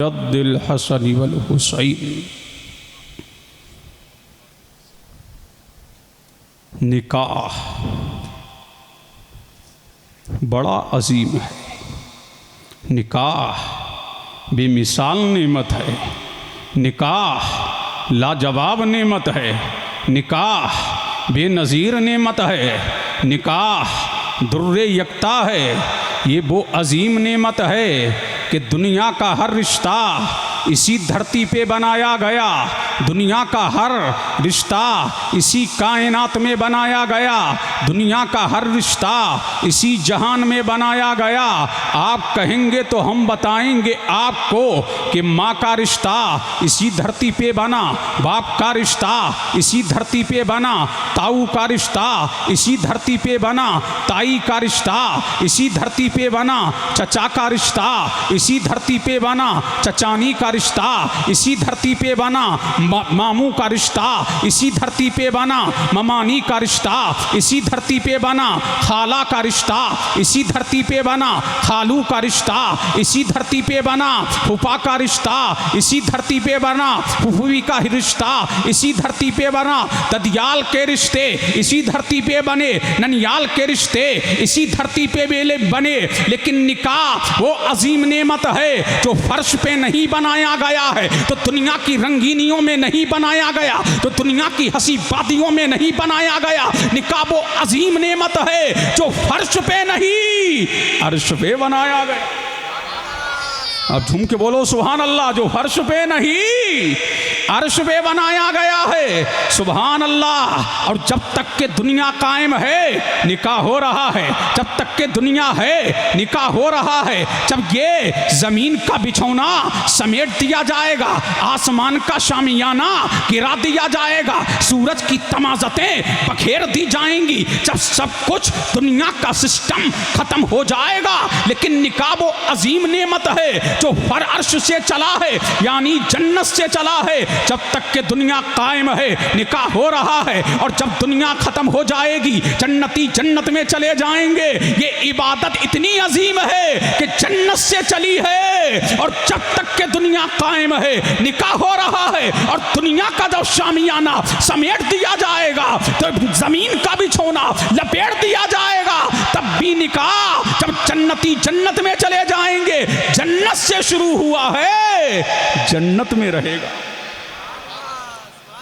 रद्दिल हसन वल हुसैन। निकाह बड़ा अजीम है। निकाह बेमिसाल नेमत है। निकाह लाजवाब नेमत है। निकाह बेनज़ीर नेमत है। निकाह दुर्रे यक्ता है। ये वो अजीम नेमत है कि दुनिया का हर रिश्ता इसी धरती पे बनाया गया। दुनिया का हर रिश्ता इसी कायनात में बनाया गया। दुनिया का हर रिश्ता इसी जहान में बनाया गया। आप कहेंगे तो हम बताएंगे आपको कि माँ का रिश्ता इसी धरती पे बना, बाप का रिश्ता इसी धरती पे बना, ताऊ का रिश्ता इसी धरती पे बना, ताई का रिश्ता इसी धरती पे बना, चचा का रिश्ता इसी धरती पे बना, चचानी का रिश्ता इसी धरती पे बना, मामू का रिश्ता इसी धरती पे बना, ममानी का रिश्ता इसी धरती पे बना, खाला का रिश्ता इसी धरती पे बना, खालू का रिश्ता इसी धरती पे बना, फूफा का रिश्ता इसी धरती पे बना, फूफी का रिश्ता इसी धरती पे बना, ददियाल के रिश्ते इसी धरती पे बने, ननियाल के रिश्ते इसी धरती पे बने। लेकिन निकाह वो अजीम नेमत है जो फर्श पे नहीं बनाया गया है, तो दुनिया की रंगीनियों में नहीं बनाया गया, तो दुनिया की हंसी बातियों में नहीं बनाया गया। निकाह वो अजीम नेमत है जो फर्श पे नहीं अर्श पे बनाया गया। अब झूम के बोलो सुभान अल्लाह। जो फर्श पे नहीं अर्श पे बनाया गया है। सुभान अल्लाह। और जब तक के दुनिया कायम है निकाह हो रहा है। जब तक के दुनिया है निकाह हो रहा है। जब ये जमीन का बिछौना समेट दिया जाएगा, आसमान का शामियाना गिरा दिया जाएगा, सूरज की तमाज़तें बखेर दी जाएंगी, जब सब कुछ दुनिया का सिस्टम खत्म हो जाएगा, लेकिन निकाह वो अजीम नेमत है जो फर अर्श से चला है, यानी जन्नत से चला है। जब तक के दुनिया कायम है निकाह हो रहा है, और जब दुनिया खत्म हो जाएगी जन्नती जन्नत में चले जाएंगे। ये इबादत इतनी अजीम है कि जन्नत से चली है। और जब तक के दुनिया कायम है निकाह हो रहा है, और दुनिया का जब शामियाना समेट दिया जाएगा, तो जमीन का बिछौना लपेट दिया जाएगा, तब भी निकाह जब जन्नती जन्नत में चले जाएंगे, जन्नत से शुरू हुआ है जन्नत में रहेगा।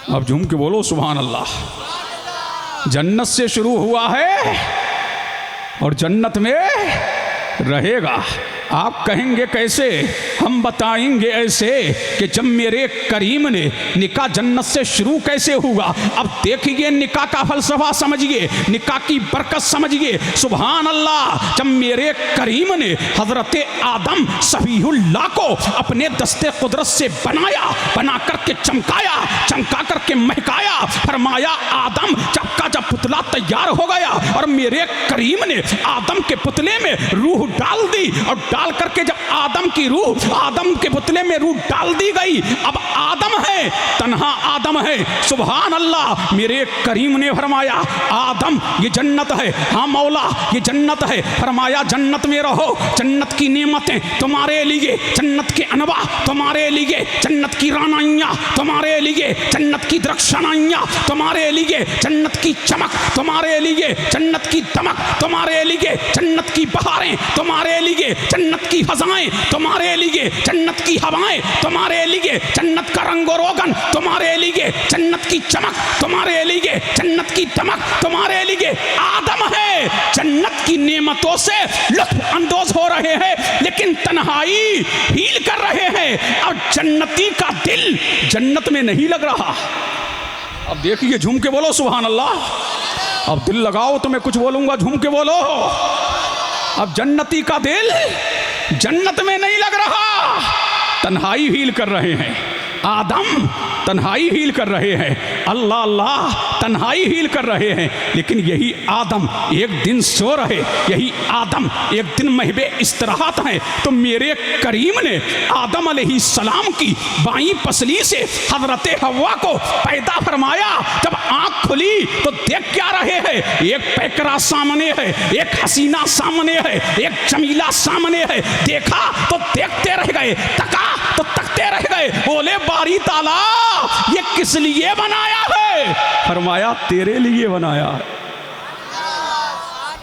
अब झूम के बोलो सुभान अल्लाह। जन्नत से शुरू हुआ है और जन्नत में रहेगा। आप कहेंगे कैसे? हम बताएंगे ऐसे कि जब मेरे करीम ने निकाह जन्नत से शुरू कैसे हुआ। अब देखिए निकाह का फलसफा समझिए, निकाह की बरकत समझिए। सुभान अल्लाह। जब मेरे करीम ने हजरत आदम सफीहुल्लाह को अपने दस्ते कुदरत से बनाया, बना करके चमकाया, चमका करके महकाया, फरमाया आदम जब पुतला तैयार हो गया, और मेरे करीम ने आदम के पुतले में रूह डाल दी, और डाल करके जब आदम की रूह आदम के पुतले में रूह डाल दी गई, अब आदम है, तन्हा आदम है। सुभान अल्लाह। मेरे करीम ने फरमाया आदम ये जन्नत है। हाँ मौला ये जन्नत है। फरमाया जन्नत में रहो, जन्नत की नेमतें तुम्हारे लिए, जन्नत के अनवा तुम्हारे लिए, जन्नत की रानाइयाँ तुम्हारे लिए, जन्नत की दरख्शानाइयाँ तुम्हारे लिए, जन्नत की चमक तुम्हारे लिए, जन्नत की दमक तुम्हारे लिए, जन्नत की बहारें तुम्हारे लिए, जन्नत की फजाएं तुम्हारे लिए, जन्नत की हवाएं तुम्हारे लिए, जन्नत का रंगो रोगन तुम्हारे लिए, जन्नत की चमक तुम्हारे लिए, जन्नत की दमक तुम्हारे लिए। आदम है जन्नत की नेमतों से लुत्फ अंदोज हो रहे हैं, लेकिन तन्हाई फील कर रहे हैं, और जन्नती का दिल जन्नत में नहीं लग रहा। अब देखिए झूम के बोलो सुभान अल्लाह। अब दिल लगाओ तो मैं कुछ बोलूंगा, झूम के बोलो। अब जन्नती का दिल जन्नत में नहीं लग रहा, तन्हाई फील कर रहे हैं। आदम तन्हाई हील कर रहे हैं, अल्लाह अल्लाह तन्हाई हील कर रहे हैं। लेकिन यही आदम एक दिन सो रहे, यही आदम एक दिन महबे इस्तराहत हैं, तो मेरे करीम ने आदम अलैहिस्सलाम की बाईं पसली से हजरत हव्वा को पैदा फरमाया। जब आँख खुली तो देख क्या रहे हैं? एक पैकरा सामने है, एक हसीना सामने है, एक जमीला सामने है। देखा तो देखते रह गए, तका तो बोले बारी ताला ये किस लिए बनाया है? फरमाया तेरे लिए बनाया है।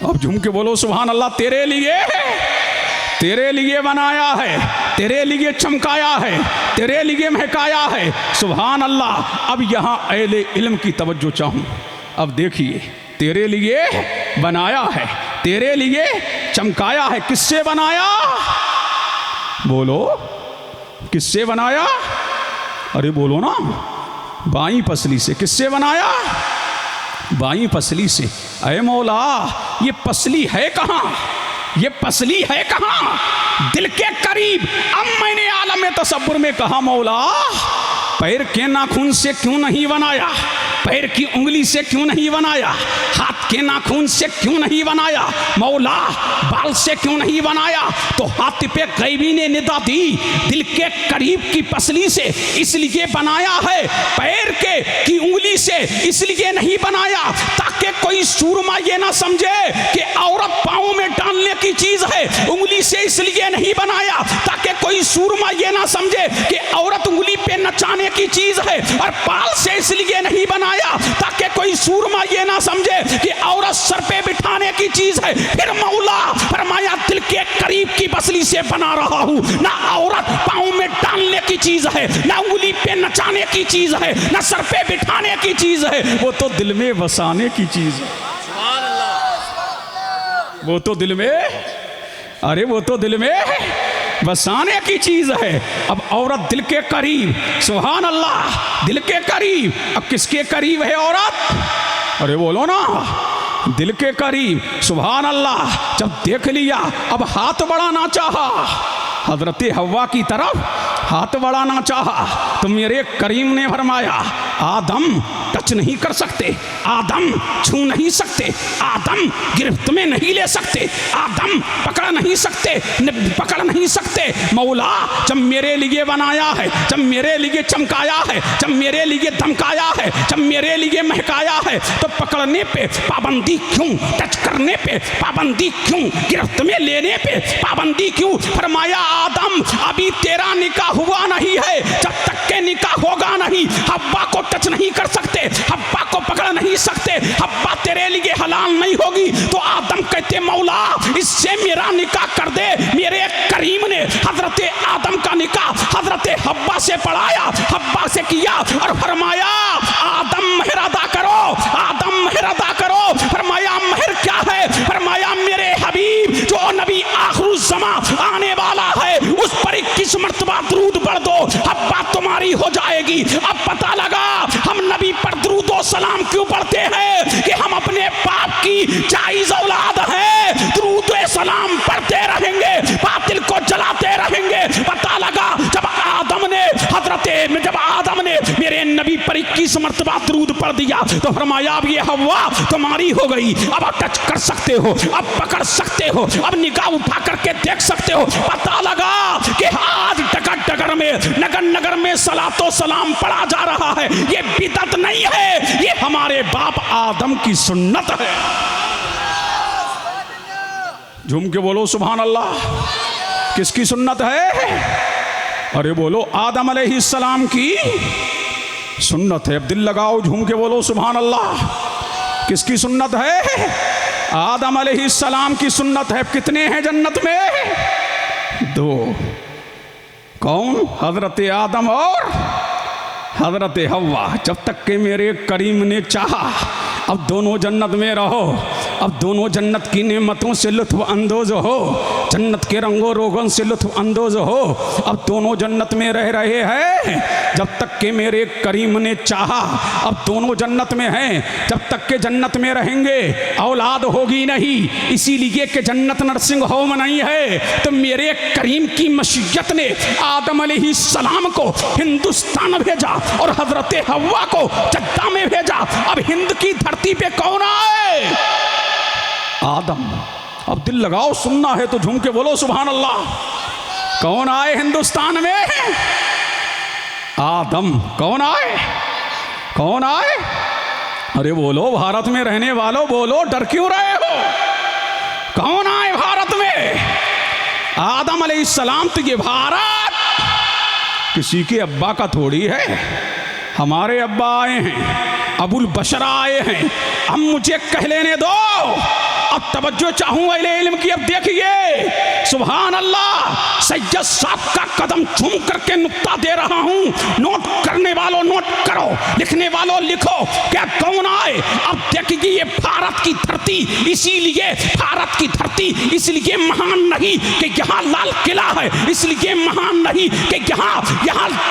अब झूम के बोलो सुभान अल्लाह। तेरे लिए बनाया है, तेरे लिए चमकाया है, तेरे लिए महकाया है। सुभान अल्लाह। अब यहाँ अहले इल्म की तवज्जो चाहूँ। अब देखिए, तेरे लिए बनाया है, तेरे लिए चमकाया है। किससे बनाया? बोलो किससे बनाया? अरे बोलो ना। बाईं पसली से। किससे बनाया? बाईं पसली से। अरे मौला ये पसली है कहाँ? ये पसली है कहाँ? दिल के करीब। अब मैंने आलम तसव्वुर में कहा मौला पैर के नाखून से क्यों नहीं बनाया? पैर की उंगली से क्यों नहीं बनाया? हाथ के नाखून से क्यों नहीं बनाया? मौला बाल से क्यों नहीं बनाया? तो हाथ पे गैबी ने निदा दी दिल के करीब की पसली से इसलिए बनाया है, पैर के की उंगली से इसलिए नहीं बनाया ताकि कोई सूरमा ये ना समझे कि औरत पाँव में डालने की चीज है। उंगली से इसलिए नहीं बनाया ताकि कोई सूरमा ये ना समझे कि औरत उंगली पे नचाने की चीज है। और बाल से इसलिए नहीं बनाया ताकि कोई सूरमा ये ना समझे कि औरत सर पे बिठाने की चीज है। फिर मौला फरमाया दिल के करीब की पसली से बना रहा हूं। ना औरत पाँव में डालने की चीज है, ना उंगली पे नचाने की चीज है, ना सर पे बिठाने की चीज है। वो तो दिल में बसाने की चीज है। वो तो दिल में, अरे वो तो दिल में बसाने की चीज है। अब औरत दिल के करीब। सुभान अल्लाह। दिल के करीब। अब किसके करीब है औरत? अरे बोलो ना। दिल के करीब। सुभान अल्लाह। जब देख लिया अब हाथ बढ़ाना चाहा, हजरत हव्वा की तरफ हाथ बढ़ाना चाहा तो मेरे करीम ने फरमाया आदम टच नहीं कर सकते, आदम छू नहीं सकते, आदम गिरफ्त में नहीं ले सकते, आदम पकड़ नहीं सकते, पकड़ नहीं सकते। मौला जब मेरे लिए बनाया है, जब मेरे लिए चमकाया है, जब मेरे लिए धमकाया है, जब मेरे लिए महकाया है तो पकड़ने पे पाबंदी क्यों? टच करने पे पाबंदी क्यों? गिरफ्त में लेने पे पाबंदी क्यों? फरमाया आदम अभी तेरा निकाह हुआ नहीं है, जब तक के निकाह होगा नहीं हव्वा को टच नहीं कर सकते, हव्वा को पकड़ नहीं सकते, हव्वा तेरे लिए हलाल नहीं होगी। तो आदम कहते मौला इससे मेरा निकाह कर दे। मेरे करीम ने हजरत आदम का निकाह हजरत हव्वा से पढ़ाया, हव्वा से किया और फरमाया आदम महर अदा करो, आदम महर अदा करो। फरमाया महर क्या है? फरमाया मेरे हबीब जो नबी आखिरुज़्ज़मा आने वाला है उस पर 21 मर्तबा दरूद पढ़ दो, हव्वा तुम्हारी हो जाएगी। अब पता लगा हम नबी पर दरूद और सलाम क्यों पढ़ते हैं कि हम अपने बाप की जायज औलाद हैं। दरूद और सलाम पढ़ते रहेंगे, बातिल को जलाते रहेंगे। पता लगा जब आदम ने मेरे नबी पर 21 मर्तबा दरूद पढ़ दिया तो फरमाया अब ये हव्वा तुम्हारी हो गई। अब आप टच कर सकते हो, अब पकड़ सकते हो, अब निगाह उठा करके देख सकते हो। पता लगा कि आज डगर डगर में नगर नगर में सलातो सलाम पढ़ा जा रहा है। ये बिदअत नहीं है, ये हमारे बाप आदम की सुन्नत है। झूम के बोलो सुभान अल्लाह। किसकी सुन्नत है? अरे बोलो आदम अलैहिस्सलाम की सुन्नत है। अब दिल लगाओ, झूम के बोलो सुभान अल्लाह। किसकी सुन्नत है? आदम अलैहिस्सलाम की सुन्नत है। कितने हैं जन्नत में? 2। कौन? हजरत आदम और हजरत हव्वा। जब तक कि मेरे करीम ने चाहा अब दोनों जन्नत में रहो, अब दोनों जन्नत की नेमतों से लुत्फ अंदोज हो, जन्नत के रंगों रोगन से लुत्फ अंदोज हो। अब दोनों जन्नत में रह रहे हैं जब तक कि मेरे करीम ने चाहा। अब दोनों जन्नत में हैं जब तक के जन्नत में रहेंगे। औलाद होगी नहीं, इसीलिए कि जन्नत नर्सिंग होम नहीं है। तो मेरे करीम की मशीयत ने आदम अलैहिस्सलाम को हिंदुस्तान भेजा और हजरत हव्वा को जद्दा में भेजा। अब हिंद की धरती पे कौन आए? आदम। अब दिल लगाओ, सुनना है तो झूम के बोलो सुभान अल्लाह। कौन आए हिंदुस्तान में? आदम। कौन आए? कौन आए? अरे बोलो भारत में रहने वालों, बोलो डर क्यों रहे हो? कौन आए भारत में? आदम अलैहिस्सलाम। तो ये भारत किसी के अब्बा का थोड़ी है। हमारे अब्बा आए हैं, अबुल बशरा आए हैं। अब मुझे कह लेने दो, अब तवज्जो चाहूँ अहले इल्म की। अब देखिए सुभान अल्लाह, सैयद साहब का कदम चूम करके नुक्ता दे रहा हूँ। नोट करने वालों नोट करो, लिखने वालों लिखो, क्या कौन आए। अब देखिए ये भारत की धरती, इसीलिए भारत की धरती इसलिए महान नहीं कि यहाँ लाल किला है, इसलिए महान नहीं कि यहाँ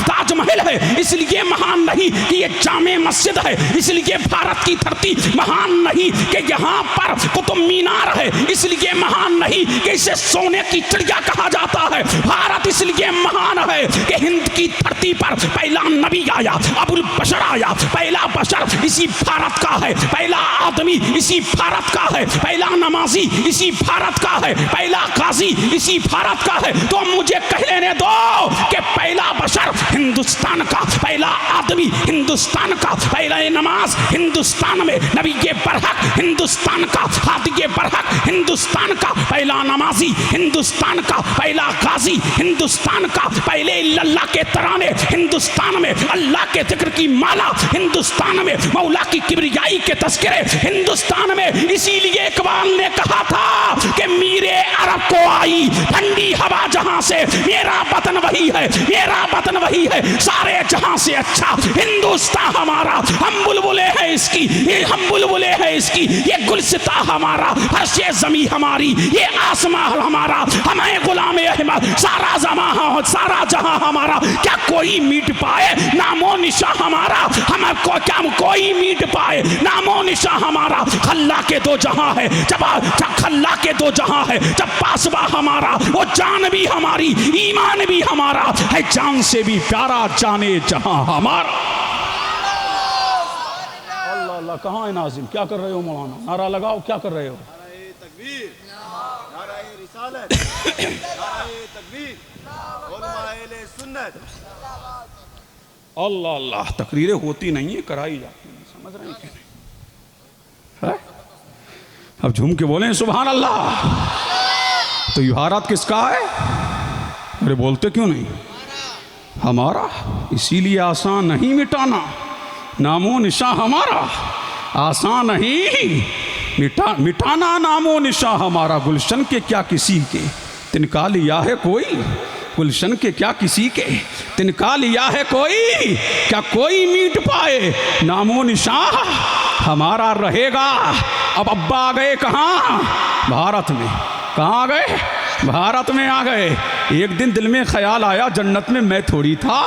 ताजमहल है, इसलिए महान नहीं कि ये जामे मस्जिद है, इसलिए भारत की धरती महान नहीं कि यहाँ पर कुतुब मीनार है, इसलिए महान नहीं कि इसे सोने की चिड़िया कहा जाता है। भारत इसलिए महान है कि हिंद की धरती पर पहला नबी आया, अबुल बशर आया। पहला बशर इसी भारत का है, पहला आदमी इसी भारत का है, पहला नमाजी इसी भारत का है, पहला काजी इसी भारत का है। तो मुझे कह लेने दो कि पहला बशर हिंदुस्तान का, पहला आदमी हिंदुस्तान का, पहला नमाज हिंदुस्तान में, नबी के बरहक हिंदुस्तान का, हादी के बरहक हिंदुस्तान का, पहला नमाजी हिंदुस्तान का, पहला काजी हिंदुस्तान का, पहले अल्लाह के तराने हिंदुस्तान में, अल्लाह के जिक्र की माला हिंदुस्तान में, मौला की किबरियाई के तस्करे हिंदुस्तान में। इसीलिए इकबाल ने कहा था कि मीरे अरब को आई ठंडी हवा जहां से, मेरा वतन वही है, मेरा वतन वही है, सारे जहां से अच्छा हिंदुस्तान हमारा। हम बुलबुले हैं इसकी, ये हम बुलबुले हैं इसकी, ये गुलसिता हमारा, हर्षे जमी हमारी, ये आसमां हमारा, हमें गुलाम अहमद, सारा जमा सारा जहां हमारा। क्या कोई मीट पाए नामो निशा हमारा, हमको क्या कोई मीट पाए नामो निशा हमारा। खल्ला के दो जहां है, जब खल्ला के दो जहां है, जब पासबा हमारा, वो जान भी हमारी, ईमान भी हमारा है, जान से भी प्यारा जाने जहां हमारा। अल्लाह अल्लाह, कहाँ है नाज़िम, क्या कर रहे हो मौलाना, नारा लगाओ, क्या कर रहे हो। तकबीर, नारा रिसालत, नारा तकबीर, उलमाए सुन्नत। अल्लाह अल्लाह, तकरीरें होती नहीं है, कराई जाती हैं, समझ रहे हैं कि नहीं है? अब झूम के बोलें सुभान अल्लाह। तो ये भारत किसका है? अरे बोलते क्यों नहीं? हमारा। इसीलिए आसान नहीं मिटाना, नामो निशा हमारा, आसान नहीं मिटाना नामो निशा हमारा। गुलशन के क्या किसी के तिनका लिया है कोई, गुलशन के क्या किसी के तिनका लिया है कोई, क्या कोई मीट पाए नामो निशा हमारा रहेगा। अब अब्बा आ गए कहाँ? भारत में। कहाँ आ गए? भारत में आ गए। एक दिन दिल में ख्याल आया, जन्नत में मैं थोड़ी था,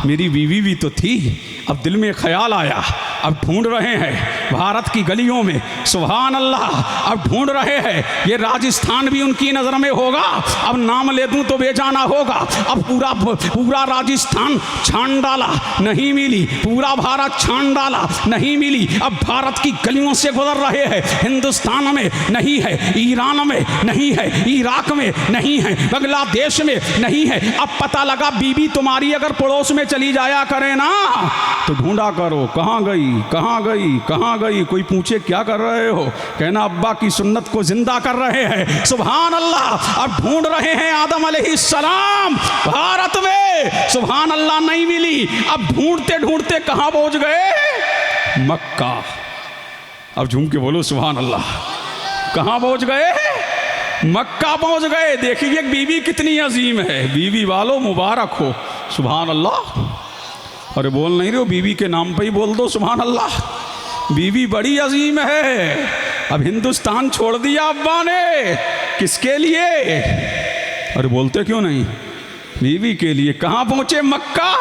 मेरी बीवी भी तो थी। अब दिल में ख्याल आया, अब ढूंढ रहे हैं भारत की गलियों में, सुभान अल्लाह, अब ढूंढ रहे हैं। ये राजस्थान भी उनकी नज़र में होगा, अब नाम ले दूं तो बेजाना होगा। अब पूरा राजस्थान छान डाला, नहीं मिली, पूरा भारत छान डाला, नहीं मिली। अब भारत की गलियों से गुजर रहे हैं, हिंदुस्तान में नहीं है, ईरान में नहीं है, इराक में नहीं है, बांग्लादेश में नहीं है। अब पता लगा बीबी तुम्हारी अगर पड़ोस में चली जाया करे ना तो ढूंढा करो, कहाँ गई, कहाँ गई, कहाँ गई। कोई पूछे क्या कर रहे हो, कहना अब्बा की सुन्नत को जिंदा कर रहे हैं, सुभान अल्लाह। अब ढूंढ रहे हैं आदम अलैहिस्सलाम भारत में, सुभान अल्लाह, नहीं मिली। अब ढूंढते ढूंढते कहाँ पहुंच गए? मक्का। अब झूम के बोलो सुभान अल्लाह। कहाँ पहुंच गए? मक्का पहुंच गए। देखिए बीवी कितनी अजीम है, बीवी वालों मुबारक हो, सुभान अल्लाह। अरे बोल नहीं रहे हो, बीवी के नाम पे ही बोल दो सुभान अल्लाह। बीवी बड़ी अजीम है। अब हिंदुस्तान छोड़ दिया अब्बा ने, किसके लिए? अरे बोलते क्यों नहीं? बीवी के लिए। कहाँ पहुँचे? मक्का।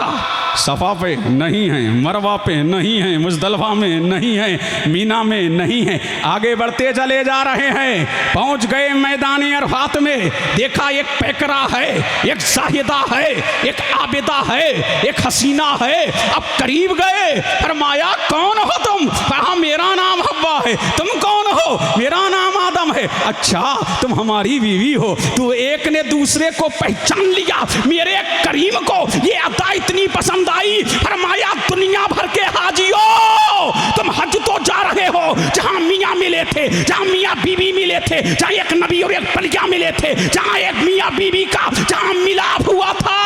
सफ़ा पे नहीं है, मरवा पे नहीं है, मुज़दलिफ़ा में नहीं है, मीना में नहीं है। आगे बढ़ते चले जा रहे हैं, पहुंच गए मैदान अरफात में। देखा एक पैकरा है, एक साहिदा है, एक आबिदा है, एक हसीना है। अब करीब गए, फरमाया कौन हो तुम? कहा मेरा नाम हव्वा है। तुम कौन हो? मेरा नाम आदम है। अच्छा तुम हमारी बीवी हो। तो एक ने दूसरे को पहचान लिया, मेरे करीम को ये अदा इतनी पसंद आई, फरमाया दुनिया भर के हाजियों, तुम हज तो जा रहे हो जहां मियाँ मिले थे, जहां मियाँ बीवी मिले थे, जहां एक नबी और एक बलिया मिले थे, जहां एक मियाँ बीवी का जहां मिलाप हुआ था,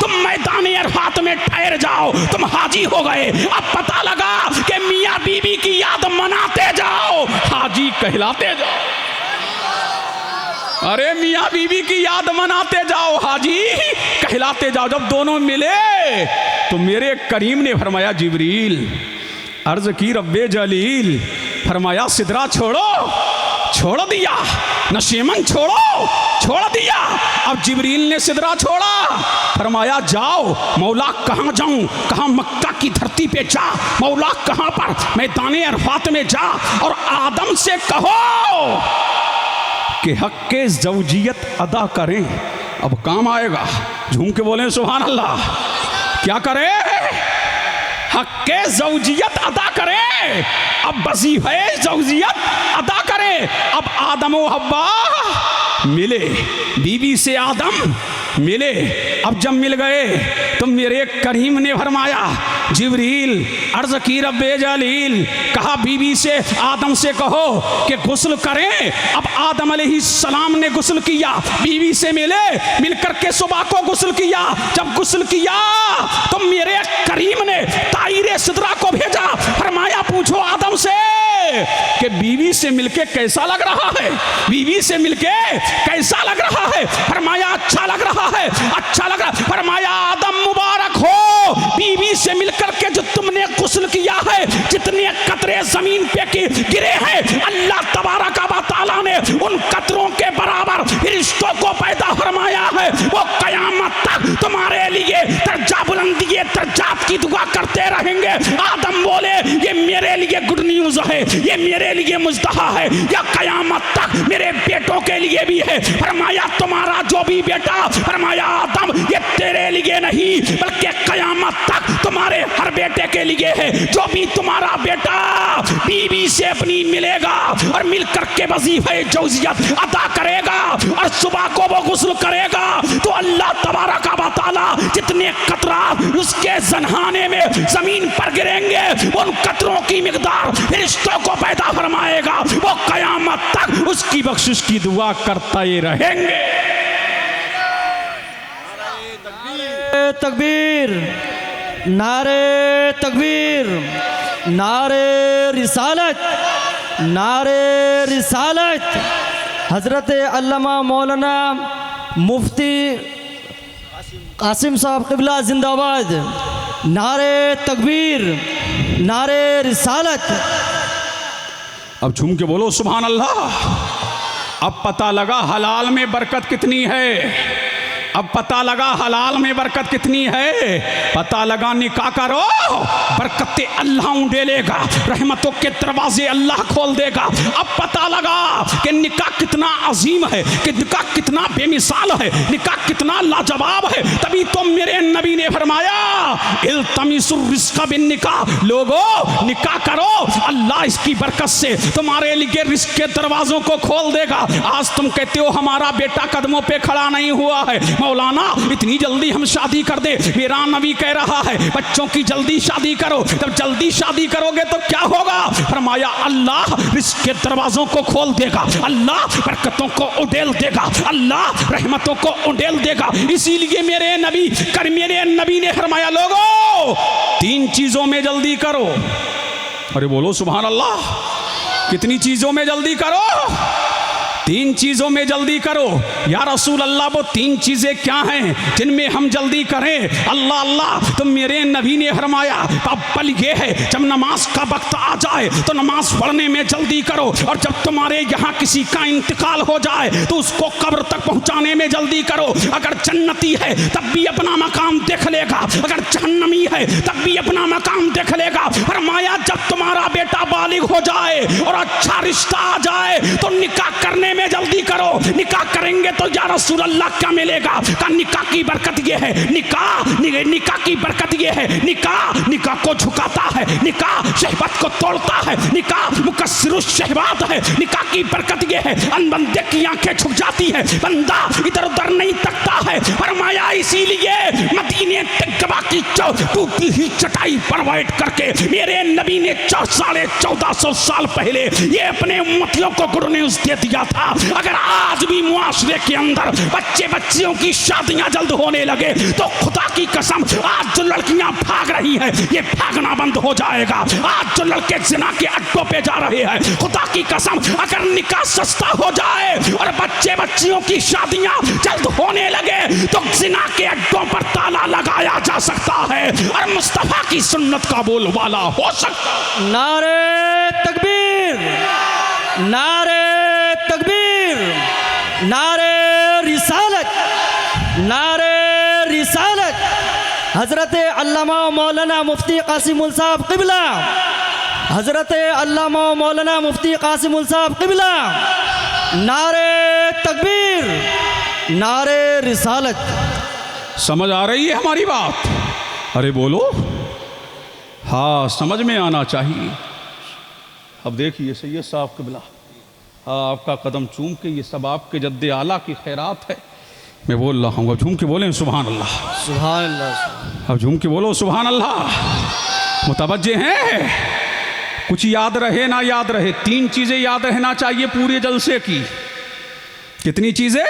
तुम मैदान अरफात में ठहर जाओ, तुम हाजी हो गए। अब पता लगा कि मियाँ बीबी की याद मनाते जाओ, हाजी कहलाते जाओ। अरे मियाँ बीबी की याद मनाते जाओ, हाजी कहलाते जाओ। जब दोनों मिले तो मेरे करीम ने फरमाया जिब्रील, अर्ज की रब्बे जलील, फरमाया सिदरा छोड़ो, छोड़ दिया। नशीमन छोड़ो, छोड़ दिया। अब जिब्रील ने सिदरा छोड़ा, फरमाया जाओ। मौला कहाँ जाऊं? कहाँ? मक्का की धरती पे जा। मौला कहाँ पर? मैदान अरफात में जा और आदम से कहो कि हक के ज़ौजियत अदा करें। अब काम आएगा, झूम के बोलें सुभान अल्लाह। क्या करें? हक के ज़ौजियत अदा करें। अब वज़ीफ़े ज़ौजियत अदा करें। अब आदम व हव्वा मिले, बीवी से आदम मिले। अब जब मिल गए तो मेरे करीम ने फरमाया जिब्रील, अर्ज़ की रब्बे जलील, कहा बीवी से आदम से कहो कि गुस्ल करें। अब आदम अलैहिस्सलाम ने गुस्ल किया, बीवी से मिले, मिलकर के सुबह को गुस्ल किया। जब गुस्ल किया तो मेरे करीम ने ताईरे सिदरा को भेजा, फरमाया पूछो आदम से कि बीवी से मिलके कैसा लग रहा है? बीवी से मिलके कैसा लग रहा है? फरमाया अच्छा लग रहा है, अच्छा लग रहा है। फरमाया आदम मुबारक हो, बीवी से मिलकर के जो तुमने गुस्ल किया है, जितने कतरे जमीन पे गिरे हैं, अल्लाह तबारक व तआला ने उन कतरों के बराबर रिश्तों को पैदा फरमाया है। वो कयामत तक तुम्हारे लिए दर्जा बुलंदी दर्जात की दुआ करते रहेंगे। आदम बोले ये मेरे लिए गुड न्यूज है, ये मेरे लिए मुजदहा है, या कयामत तक मेरे बेटों के लिए भी है। फरमाया तुम्हारा जो भी बेटा, फरमाया आदम ये तेरे लिए नहीं बल्कि कयामत तक तुम्हारे हर बेटे के लिए है। जो भी तुम्हारा बेटा बीवी से अपनी मिलेगा और मिलकर के वजीफे ज़ौजियत अदा करेगा और सुबह को वो गुस्ल करेगा तो अल्लाह तबारक व तआला जितने कतरा उसके ज़नहाने में जमीन पर गिरेंगे, उन कतरों की मिकदार रिश्तों को पैदा फरमाएगा। वो कयामत तक उसकी बख्शिश की दुआ करता ही रहेंगे। तकबीर, नारे तकबीर, नारे रिसालत, नारे रिसालत। हजरत अल्लामा मौलाना मुफ्ती कासिम साहब क़िबला जिंदाबाद। नारे तकबीर, नारे रिसालत। अब झूम के बोलो सुभान अल्लाह। अब पता लगा हलाल में बरकत कितनी है। अब पता लगा हलाल में बरकत कितनी है। पता लगा निकाह करो, बरकतें अल्लाह उंडेलेगा, रहमतों के दरवाजे अल्लाह खोल देगा। अब पता लगा कि निकाह कितना अजीम है, कि निकाह कितना बेमिसाल है, निकाह कितना लाजवाब है। तभी तो मेरे नबी ने फरमाया इल्तमिसुर रिज़्क़ बिन निकाह, लोगो निकाह करो, अल्लाह इसकी बरकत से तुम्हारे लिए रिज़्क़ के दरवाजों को खोल देगा। आज तुम कहते हो हमारा बेटा कदमों पे खड़ा नहीं हुआ है, मौलाना इतनी जल्दी हम शादी कर दे। मेरा नबी कह रहा है बच्चों की जल्दी शादी करो। जब जल्दी शादी करोगे तो क्या होगा? फरमाया अल्लाह रिज़्क़ के दरवाजों को खोल देगा, अल्लाह बरकतों को उड़ेल देगा, अल्लाह रहमतों को उड़ेल देगा। इसीलिए मेरे नबी ने फरमाया लोगों 3 चीजों में जल्दी करो। अरे बोलो सुभान अल्लाह। कितनी चीजों में जल्दी करो? 3 चीजों में जल्दी करो। या रसूल अल्लाह वो 3 चीजें क्या हैं जिनमें हम जल्दी करें? अल्लाह अल्लाह तो मेरे नबी ने फरमाया पल ये है जब नमाज का वक्त आ जाए तो नमाज पढ़ने में जल्दी करो, और जब तुम्हारे यहाँ किसी का इंतकाल हो जाए तो उसको कब्र तक पहुँचाने में जल्दी करो। अगर जन्नती है तब भी अपना मकाम देख लेगा, अगर जहन्नमी है तब भी अपना मकाम देख लेगा। फरमाया जब तुम्हारा बेटा बालिग हो जाए और अच्छा रिश्ता आ जाए तो निकाह करने में जल्दी करो। निकाह करेंगे तो या रसूल अल्लाह क्या मिलेगा? का निकाह की बरकत ये है, निकाह की बरकत ये है, निकाह को झुकाता है, निकाह शहवत को तोड़ता है, निकाह मुकस्सिरुश शहवात है। निकाह की बरकत ये है बंदे की आंखें झुक जाती है, बंदा इधर उधर नहीं तकता है। फरमाया इसीलिए मदीने की टूटी ही चटाई पर बैठ करके मेरे नबी ने 1450 साल पहले ये अपने उम्मतियों को गुड न्यूज दे दिया था। अगर आज भी मुआशरे के अंदर बच्चियों की शादियां जल्द होने लगे तो खुदा की कसम आज जो लड़कियां भाग रही हैं ये भागना बंद हो जाएगा। आज जो लड़के जिना के अड्डों पे जा रहे हैं, खुदा की कसम अगर निकाह सस्ता हो जाए और बच्चियों की शादियां जल्द होने लगे तो जिना के अड्डों पर ताला लगाया जा सकता है और मुस्तफा की सुन्नत का बोलबाला हो सकता है। नारे तकबीर, नारे तकबीर, नारे रिसालत, नारे रिसालत। हजरत अल्लामा मौलाना मुफ्ती कासिमुल साहब क़िबला, हजरत अल्लामा मौलाना मुफ्ती कासिमुल साहब क़िबला। नारे तकबीर, नारे रिसालत। समझ आ रही है हमारी बात? अरे बोलो। हाँ, समझ में आना चाहिए। अब देखिए सैयद साहब क़िबला, हाँ आपका कदम चूम के ये सब आपके जद्दे आला की खैरात है। मैं बोल रहा हूँ, अब झूम के बोलें सुभान अल्लाह, सुभान अल्लाह। अब झूम के बोलो सुभान अल्लाह। मुतवज्जे हैं? कुछ याद रहे ना याद रहे, 3 चीज़ें याद रहना चाहिए पूरे जलसे की। कितनी चीज़ें?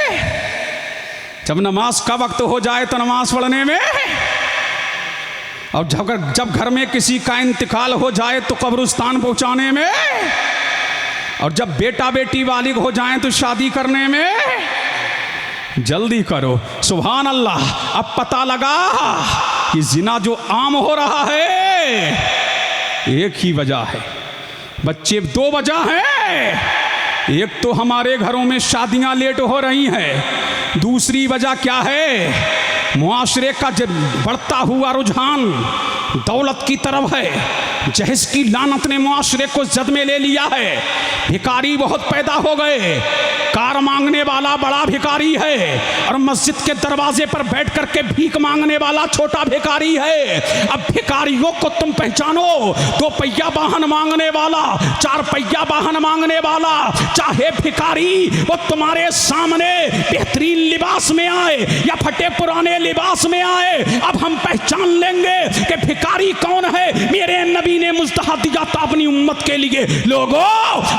जब नमाज का वक्त हो जाए तो नमाज पढ़ने में, और जब घर में किसी का इंतकाल हो जाए तो कब्रिस्तान पहुंचाने में, और जब बेटा बेटी बालिग हो जाएं तो शादी करने में। जल्दी करो सुभान अल्लाह। अब पता लगा कि जिना जो आम हो रहा है एक ही वजह है बच्चे, 2 वजह है। एक तो हमारे घरों में शादियां लेट हो रही हैं, दूसरी वजह क्या है? मुआशरे का जब बढ़ता हुआ रुझान दौलत की तरफ है। जहेज की लानत ने मुआशरे को जद में ले लिया है। भिखारी बहुत पैदा हो गए। कार मांगने वाला बड़ा भिखारी है और मस्जिद के दरवाजे पर बैठ करके भीख मांगने वाला छोटा भिखारी है। अब भिखारियों को तुम पहचानो, 2 पहिया वाहन मांगने वाला, 4 पहिया वाहन मांगने वाला, चाहे भिखारी वो तुम्हारे सामने बेहतरीन लिबास में आए या फटे पुराने लिबास में आए, अब हम पहचान लेंगे कि भिखारी कौन है। मेरे नबी ने मुस्तहा दिया था अपनी उम्मत के लिए, लोगों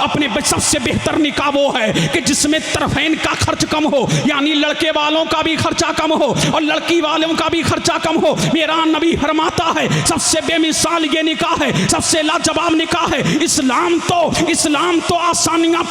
अपने सबसे बेहतर निकाह वो है कि जिसमें तरफैन का खर्च कम हो, यानी लड़के वालों का भी खर्चा कम हो और लड़की वालों का भी खर्चा कम हो। मेरा नबी फरमाता है सबसे बेमिसाल ये निकाह है, सबसे लाजवाब निकाह है। इस्लाम तो आसानियां